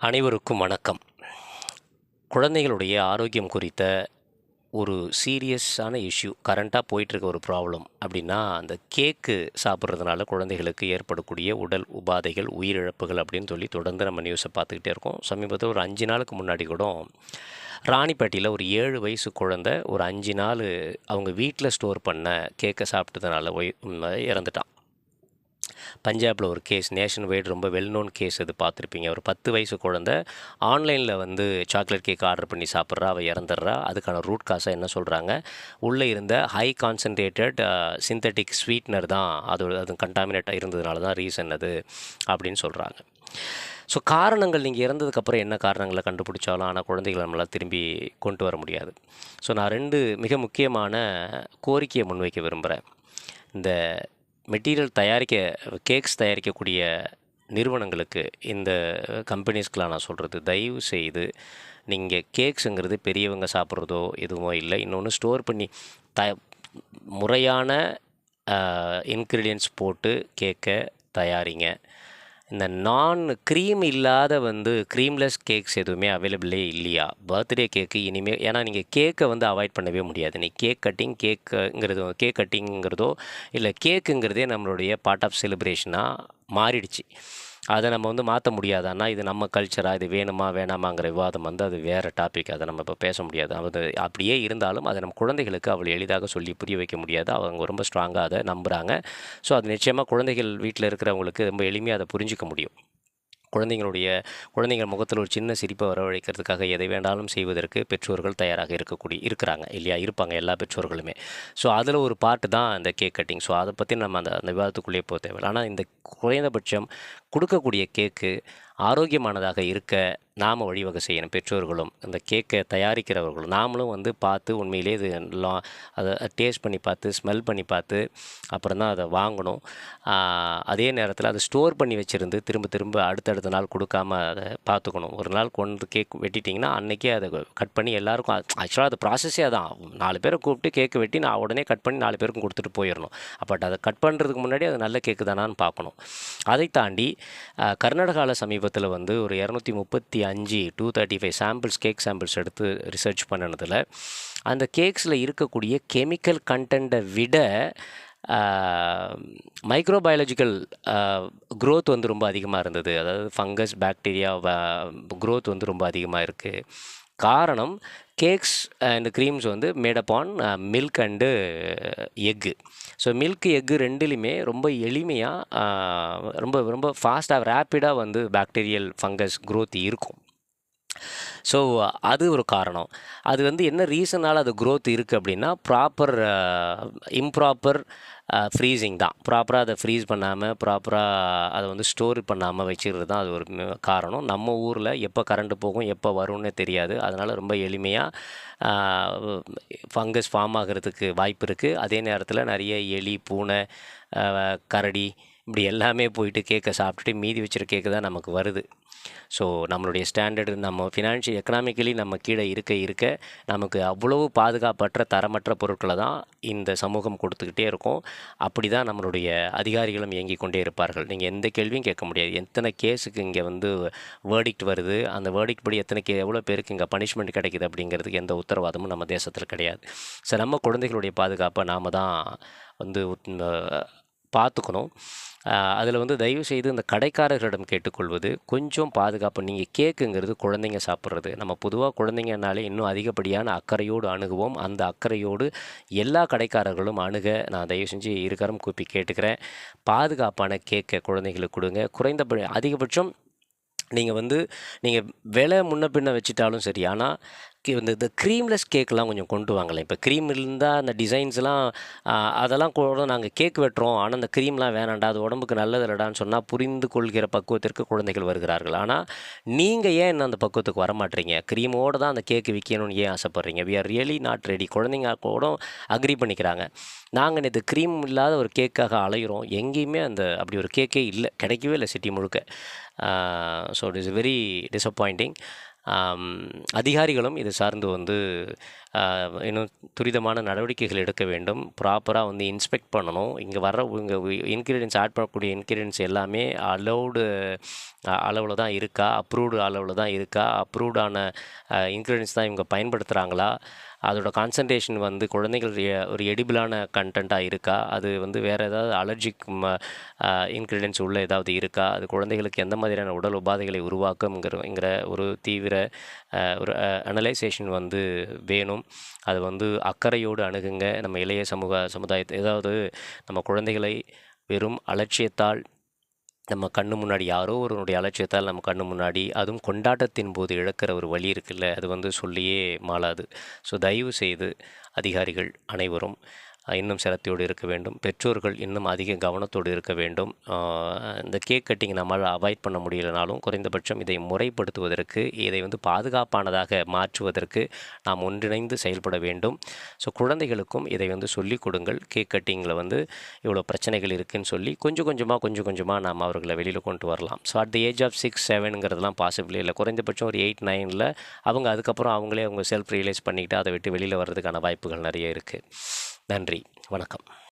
அனைவருக்கும் வணக்கம். குழந்தைகளுடைய ஆரோக்கியம் குறித்த ஒரு சீரியஸான இஷ்யூ கரண்ட்டா போயிட்டுருக்க ஒரு ப்ராப்ளம் அப்படின்னா, அந்த கேக்கு சாப்பிட்றதுனால குழந்தைகளுக்கு ஏற்படக்கூடிய உடல் உபாதைகள், உயிரிழப்புகள் அப்படின்னு சொல்லி தொடர்ந்து நம்ம நியூஸை பார்த்துக்கிட்டே இருக்கோம். சமீபத்தில ஒரு 5 நாளுக்கு முன்னாடி கூட ராணிப்பேட்டையில ஒரு 7 வயசு குழந்தை ஒரு 5 நாளு அவங்க வீட்ல ஸ்டோர் பண்ண கேக்க சாப்பிட்டதுனால இறந்துட்டான். பஞ்சாப்ல ஒரு கேஸ் நேஷன் வைட் ரொம்ப வெல் நோன் கேஸ் அது பார்த்துருப்பீங்க. ஒரு 10 வயசு குழந்தை ஆன்லைன்ல வந்து சாக்லேட் கேக் ஆர்டர் பண்ணி சாப்பிட்றா, அவ இறந்துடுறா. அதுக்கான ரூட் காஸா என்ன சொல்றாங்க, உள்ளே இருந்த ஹை கான்சன்ட்ரேட்டட் சிந்தெடிக் ஸ்வீட்னர் தான் அது கன்டாமினேட்டா இருந்ததுனால தான் ரீசன் அது அப்படின்னு சொல்றாங்க. ஸோ காரணங்கள் நீங்க இறந்ததுக்கப்புறம் என்ன காரணங்கள கண்டுபிடிச்சாலும், ஆனா குழந்தைகள நம்மளால திரும்பி கொண்டு வர முடியாது. ஸோ நான் 2 மிக முக்கியமான கோரிக்கைய முன்வைக்க விரும்புறேன். இந்த மெட்டீரியல் கேக்ஸ் தயாரிக்கக்கூடிய நிறுவனங்களுக்கு, இந்த கம்பெனிஸ்க்கெலாம் நான் சொல்றது, தயவு செய்து நீங்க கேக்ஸுங்கிறது பெரியவங்க சாப்பிட்றதோ எதுவோ இல்ல. இன்னொன்று ஸ்டோர் பண்ணி த முறையான இன்கிரீடியன்ட்ஸ் போட்டு கேக்க தயாரிங்க. இந்த க்ரீம் இல்லாத க்ரீம்லெஸ் கேக்ஸ் எதுவுமே அவைலபிளே இல்லையா? பர்த்டே கேக்கு இனிமே ஏன்னா நீங்க கேக்க அவாய்ட் பண்ணவே முடியாது. நீ கேக் கட்டிங்கிறதோ இல்ல கேக்குங்கிறதே நம்மளுடைய பார்ட் ஆஃப் செலிப்ரேஷனா மாறிடுச்சு. அத நம்ம மாத்த முடியாதான்னா, இது நம்ம கல்ச்சரா? இது வேணுமா? வேணாமாங்கிற விவாதம் அது வேற டாபிக். அத நம்ம இப்ப பேச முடியாது. அப்படியே இருந்தாலும் அத நம்ம குழந்தைகளுக்கு அவ்வளவு எளிதாக சொல்லி புரிய வைக்க முடியாது. அவங்க ரொம்ப ஸ்ட்ராங்கா அத நம்புறாங்க. ஸோ அது நிச்சயமா குழந்தைகள் வீட்ல இருக்கிறவங்களுக்கு ரொம்ப எளிமையா அத புரிஞ்சுக்க முடியும். குழந்தைங்கள் முகத்தில் ஒரு சின்ன சிரிப்பை வரவழைக்கிறதுக்காக எதை வேண்டாலும் செய்வதற்கு பெற்றோர்கள் தயாராக இருக்கிறாங்க இல்லையா? இருப்பாங்க எல்லா பெற்றோர்களுமே. ஸோ அதில் ஒரு பார்ட்டு தான் இந்த கேக் கட்டிங். ஸோ அதை பற்றி நம்ம அந்த விவாதத்துக்குள்ளேயே போக தேவையில்லை. ஆனால் இந்த குறைந்தபட்சம் கொடுக்கக்கூடிய கேக்கு ஆரோக்கியமானதாக இருக்க நாம் வழிவகை செய்யணும். பெற்றோர்களும் இந்த கேக்கை தயாரிக்கிறவர்களும் நாமளும் பார்த்து உண்மையிலே இது அதை டேஸ்ட் பண்ணி பார்த்து, ஸ்மெல் பண்ணி பார்த்து அப்புறம் தான் அதை வாங்கணும். அதே நேரத்தில் அதை ஸ்டோர் பண்ணி வச்சுருந்து திரும்ப திரும்ப அடுத்தடுத்த நாள் கொடுக்காம அதை பார்த்துக்கணும். ஒரு நாள் கேக் வெட்டிட்டிங்கன்னா அன்றைக்கே அதை கட் பண்ணி எல்லாருக்கும், ஆக்சுவலாக அது ப்ராசஸே அதான். 4 பேரை கூப்பிட்டு கேக்கு வெட்டி நான் உடனே கட் பண்ணி 4 பேருக்கும் கொடுத்துட்டு போயிடணும். பட் அதை கட் பண்ணுறதுக்கு முன்னாடி அது நல்ல கேக்கு தானான்னு பார்க்கணும். அதை தாண்டி கர்நாடகாவில் சமீபத்தில் ஒரு 235 கேக் சாம்பிள்ஸ் எடுத்து ரிசர்ச் பண்ணினதில் அந்த கேக்ஸில் இருக்கக்கூடிய கெமிக்கல் கண்டென்ட்டை விட மைக்ரோபயாலஜிக்கல் க்ரோத் ரொம்ப அதிகமாக இருந்தது. அதாவது ஃபங்கஸ், பாக்டீரியா க்ரோத் ரொம்ப அதிகமாக இருக்குது. காரணம், cakes and creams made up on milk and egg. So milk, egg ரெண்டுலேயுமே ரொம்ப எளிமையாக ரொம்ப ரொம்ப ஃபாஸ்ட்டாக ரேப்பிடாக பாக்டீரியல் ஃபங்கஸ் க்ரோத் இருக்கும். ஸோ அது ஒரு காரணம். அது என்ன ரீசனால் அது க்ரோத் இருக்குது அப்படின்னா, இம்ப்ராப்பர் ஃப்ரீசிங் தான். ப்ராப்பராக அதை ஃப்ரீஸ் பண்ணாமல், ப்ராப்பராக அதை ஸ்டோர் பண்ணாமல் வச்சுக்கிறது தான் அது ஒரு காரணம். நம்ம ஊரில் எப்போ கரண்ட்டு போகும், எப்போ வரும்னே தெரியாது. அதனால் ரொம்ப எளிமையாக ஃபங்கஸ் ஃபார்ம் ஆகிறதுக்கு வாய்ப்பு இருக்குது. அதே நேரத்தில் நிறைய எலி, பூனை, கரடி இப்படி எல்லாமே போயிட்டு கேக்கை சாப்பிட்டுட்டு மீதி வச்சிருக்க கேக்கு தான் நமக்கு வருது. ஸோ நம்மளுடைய ஸ்டாண்டர்டு, நம்ம எக்கனாமிக்கலி நம்ம கீழே இருக்க நமக்கு அவ்வளவு பாதுகாப்பற்ற, தரமற்ற பொருட்களை தான் இந்த சமூகம் கொடுத்துக்கிட்டே இருக்கும். அப்படி தான் நம்மளுடைய அதிகாரிகளும் இயங்கிக் கொண்டே இருப்பார்கள். நீங்கள் எந்த கேள்வியும் கேட்க முடியாது. எத்தனை கேஸுக்கு இங்கே வேர்டிக்ட் வருது, அந்த வேர்டிக்ட் படி எவ்வளோ பேருக்கு இங்கே பனிஷ்மெண்ட் கிடைக்குது அப்படிங்கிறதுக்கு எந்த உத்தரவாதமும் நம்ம தேசத்தில் கிடையாது. ஸோ நம்ம குழந்தைகளுடைய பாதுகாப்பை நாம் தான் பார்த்துக்கணும். அதில் தயவு செய்து இந்த கடைக்காரர்களிடம் கேட்டுக்கொள்வது, கொஞ்சம் பாதுகாப்பு. நீங்கள் கேக்குங்கிறது குழந்தைங்க சாப்பிட்றது. நம்ம பொதுவாக குழந்தைங்கனாலே இன்னும் அதிகப்படியான அக்கறையோடு அணுகுவோம். அந்த அக்கறையோடு எல்லா கடைக்காரர்களும் அணுக நான் தயவு செஞ்சு இருகரம் கூப்பி கேட்டுக்கிறேன். பாதுகாப்பான கேக்கை குழந்தைகளுக்கு கொடுங்க. அதிகபட்சம் நீங்கள் விலை முன்ன பின்ன வச்சுட்டாலும் சரி. ஆனால் இந்த க்ரீம்லெஸ் கேக்கெலாம் கொஞ்சம் கொண்டு வாங்களேன். இப்போ க்ரீம் இருந்தால் அந்த டிசைன்ஸ்லாம் அதெல்லாம் கூட நாங்கள் கேக் வெட்டுறோம், ஆனால் அந்த க்ரீம்லாம் வேணாண்டா, அது உடம்புக்கு நல்லது இல்லடான்னு சொன்னால் புரிந்து கொள்கிற பக்குவத்திற்கு குழந்தைகள் வருகிறார்கள். ஆனால் நீங்கள் ஏன் இன்னும் அந்த பக்குவத்துக்கு வரமாட்டீங்க? க்ரீமோடு தான் அந்த கேக்கு விற்கணும்னு ஏன் ஆசைப்பட்றீங்க? We are really not ready. குழந்தைங்க கூட அக்ரி பண்ணிக்கிறாங்க. நாங்கள் நேற்று க்ரீம் இல்லாத ஒரு கேக்காக அலைகிறோம். எங்கேயுமே அப்படி ஒரு கேக்கே இல்லை, கிடைக்கவே இல்லை சிட்டி முழுக்க. So it is very disappointing. அதிகாரிகளும் இது சார்ந்து வந்து இன்னும் துரிதமான நடவடிக்கைகள் எடுக்க வேண்டும். ப்ராப்பராக வந்து இன்ஸ்பெக்ட் பண்ணணும். இங்கே வர்ற இங்கே இன்கிரீடியன்ஸ் ஆட் பண்ணக்கூடிய இன்கிரீடியன்ஸ் எல்லாமே அலௌடு அளவில் தான் இருக்கா, அப்ரூவ்டு அளவில் தான் இருக்கா, அப்ரூவ்டான இன்கிரீடியன்ஸ் தான் இவங்க பயன்படுத்துகிறாங்களா, அதோட கான்சன்ட்ரேஷன் வந்து குழந்தைகள் ஒரு எடிபிளான கண்டென்ட்டாக இருக்கா, அது வந்து வேறு ஏதாவது அலர்ஜிக் இன்க்ரீடியன்ஸ் உள்ள ஏதாவது இருக்கா, அது குழந்தைகளுக்கு எந்த மாதிரியான உடல் உபாதைகளை உருவாக்குங்கிற ஒரு தீவிர ஒரு அனலைசேஷன் வந்து வேணும். அது வந்து அக்கறையோடு அணுகுங்க. நம்ம இளைய சமுதாயத்தை ஏதாவது நம்ம குழந்தைகளை வெறும் அலட்சியத்தால் நம்ம கண்ணு முன்னாடி யாரோ ஒருவனுடைய அலட்சியத்தால் நம்ம கண்ணு முன்னாடி அதுவும் கொண்டாட்டத்தின் போது இழக்கிற ஒரு வழி இருக்குல்ல, அது வந்து சொல்லியே மாளாது. ஸோ தயவு செய்து அதிகாரிகள் அனைவரும் இன்னும் சிரத்தையோடு இருக்க வேண்டும். பெற்றோர்கள் இன்னும் அதிக கவனத்தோடு இருக்க வேண்டும். இந்த கேக் கட்டிங் நம்மால் அவாய்ட் பண்ண முடியலனாலும் குறைந்தபட்சம் இதை முறைப்படுத்துவதற்கு, இதை வந்து பாதுகாப்பானதாக மாற்றுவதற்கு நாம் ஒன்றிணைந்து செயல்பட வேண்டும். ஸோ குழந்தைகளுக்கும் இதை வந்து சொல்லிக் கொடுங்கள். கேக் கட்டிங்கில் வந்து இவ்வளோ பிரச்சனைகள் இருக்குதுன்னு சொல்லி கொஞ்சம் கொஞ்சமாக நாம் அவர்களை வெளியில் கொண்டு வரலாம். So at the age of 6, 7ங்கிறதுலாம் பாசிபிளே இல்லை. குறைந்தபட்சம் ஒரு 8, 9ல் அவங்க அதுக்கப்புறம் அவங்க செல்ஃப் ரியலைஸ் பண்ணிக்கிட்டு அதை விட்டு வெளியில் வர்றதுக்கான வாய்ப்புகள் நிறைய இருக்குது. நன்றி, வணக்கம்.